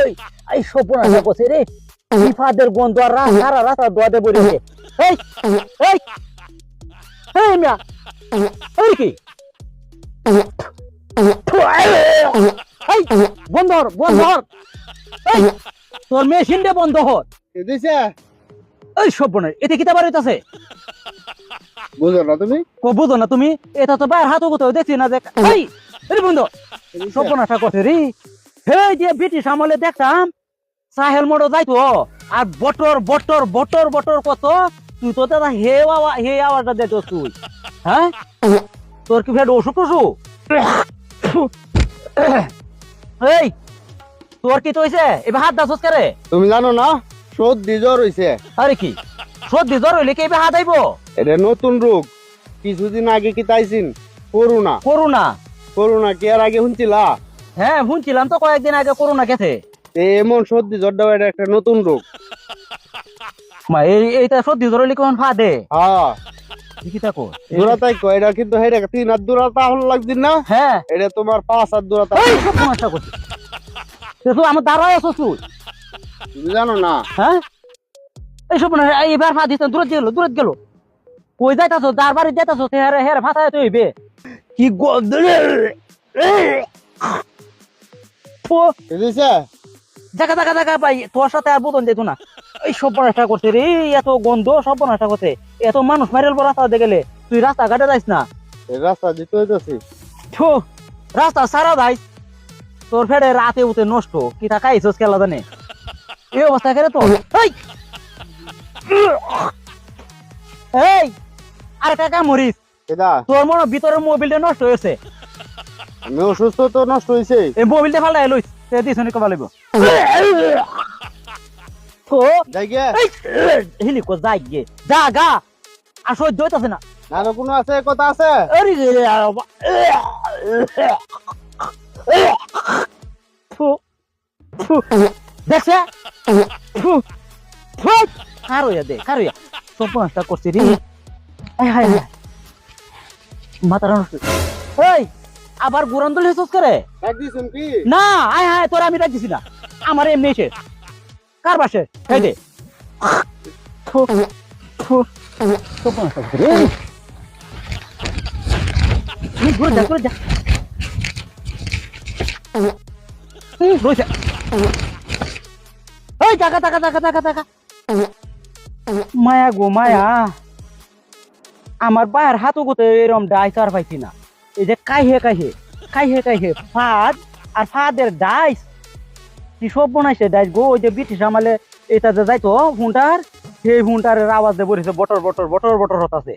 এই এই সপনা করছে রে ফাদের গন্ধ আর সারা রাস্তা দোয়াতে পড়েছে এই এই এই মিয়া এই কি এই বন্ধ হর বন্ধ হর এই তোর মেশিনটা বন্ধ হর দিছে এই সপনা এতে কিতা বার হইতাছে বুঝো না তুমি বুঝো না তুমি এটা তো বাইরে হাত কোথাও দেখছি না দেখ এই বন্ধু সপনাটা করছে রে এই যে ব্রিটিশ আমলে দেখতাম সাহেল মোড় যাইতো আর বটর বটর বটর বটর কত তুই তো দাদা হে আওয়াজটা দেখো তুই হ্যাঁ তোর কি ফের অসুখ টসুখ এই তোর কি তো হইছে এবার হাত দাস করে তুমি জানো না সর্দি জ্বর হইছে আরে কি সর্দি জ্বর হইলে কি এবার হাত আইবো এটা নতুন রোগ কিছুদিন আগে কি তাইছিন করোনা করোনা করোনা কি আর আগে শুনছিলা হ্যাঁ শুনছিলাম তো কয়েকদিন আগে করোনা গেছে এমন সর্দি জ্বরটা এটা একটা নতুন রোগ এইটা সর্দি জ্বর হইলে কেমন ফাদে হ্যাঁ দেখি থাকো দূরাতাই কয় এটা কিন্তু হেডে 3 হাত দূরতা হল লাগদিন না হ্যাঁ এটা তোমার 5 হাত দূরতা এই সব সমস্যা করছে তুই আমার দাঁড়ায় আছো তুই তুমি জানো না হ্যাঁ এই সব এইবার ফা দিতেন দূরত গেল কই যাইতাছো যার বাড়ি যাইতাছো হেরে হেরে ফাটায় তো হইবে কি গন্ধ দিছে দেখা দেখা দেখা ভাই তোর সাথে আর বোতন যেত না এই সব বনাটা করছে রে এত গন্ধ সব বনাটা করছে এত মানুষ মাইরেল রাস্তা গেলে তুই রাস্তা ঘাটে যাইস না এই রাস্তা দিতে হইতাছি থু রাস্তা সারা যাইস তোর ফেরে রাতে উঠে নষ্ট কি তা খাইছস খেলা জানে এই অবস্থা করে তো এই আরে কাকা মরিস এটা তোর মনে ভিতরের মোবাইলটা নষ্ট হয়েছে আমি অসুস্থ তো নষ্ট হইছে এই মোবাইলটা ফালাই লইস সে দিছনি কবা লাগবো তো যাই গে হিলি কো যাই গে যা গা আর সহ্য হইতাছে না না কোনো আছে কথা আছে আরে রে থু থু দেখছে থু থু কারোয়া দে কারোয়া সপনটা করছি রে আয় হায় হায় মাথা নষ্ট এই আবার গুরন্দল হেসস করে ডাক দিছুন কি না আয় হায় তোরা আমি রাখছি না আমার এমনি এসে কার বাসে এই দে থু থু সপনটা করছি রে ঘুরে যা রয়েছে এই টাকা টাকা টাকা টাকা টাকা মায়া গো মায়া আমার বায়ের হাতও গোতে এরম ডাইস আর পাইছি না এই যে কাইহে ফাদ আর ফাদের ডাইস কি সব বনাইছে ডাইস গো ওই যে ব্রিটিশ আমলে এটা যে যাইতো হুন্টার সেই হুন্টারের আওয়াজ দিয়ে বলেছে বটর বটর বটর বটর হতাছে